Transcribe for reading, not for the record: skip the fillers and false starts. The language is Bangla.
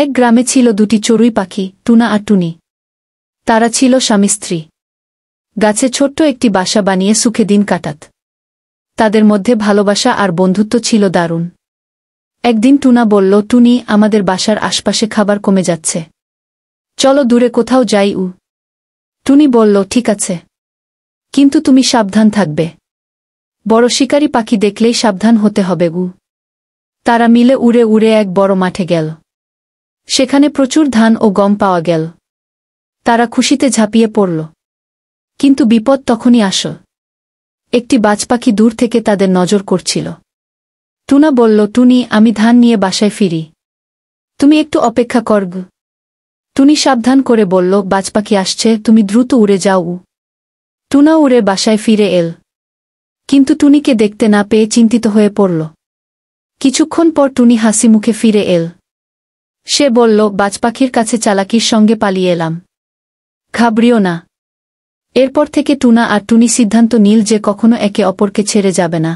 এক গ্রামে ছিল দুটি চড়ুই পাখি, টুনা আর টুনি। তারা ছিল স্বামী স্ত্রী। গাছে ছোট্ট একটি বাসা বানিয়ে সুখে দিন কাটাত। তাদের মধ্যে ভালোবাসা আর বন্ধুত্ব ছিল দারুণ। একদিন টুনা বলল, টুনি, আমাদের বাসার আশপাশে খাবার কমে যাচ্ছে, চলো দূরে কোথাও যাই। টুনি বলল, ঠিক আছে, কিন্তু তুমি সাবধান থাকবে। বড় শিকারী পাখি দেখলেই সাবধান হতে হবে। তারা মিলে উড়ে উড়ে এক বড় মাঠে গেল। সেখানে প্রচুর ধান ও গম পাওয়া গেল। তারা খুশিতে ঝাঁপিয়ে পড়ল। কিন্তু বিপদ তখনই আসল। একটি বাজপাখি দূর থেকে তাদের নজর করছিল। টুনা বলল, টুনি, আমি ধান নিয়ে বাসায় ফিরি, তুমি একটু অপেক্ষা কর। টুনি সাবধান করে বলল, বাজপাখি আসছে, তুমি দ্রুত উড়ে যাও। টুনা উড়ে বাসায় ফিরে এল, কিন্তু টুনিকে দেখতে না পেয়ে চিন্তিত হয়ে পড়ল। কিছুক্ষণ পর টুনি হাসি মুখে ফিরে এল। সে বলল, বাজপাখির কাছে চালাকির সঙ্গে পালিয়ে এলাম, ঘাবড়িও না। এরপর থেকে টুনা আর টুনি সিদ্ধান্ত নিল যে কখনো একে অপরকে ছেড়ে যাবে না।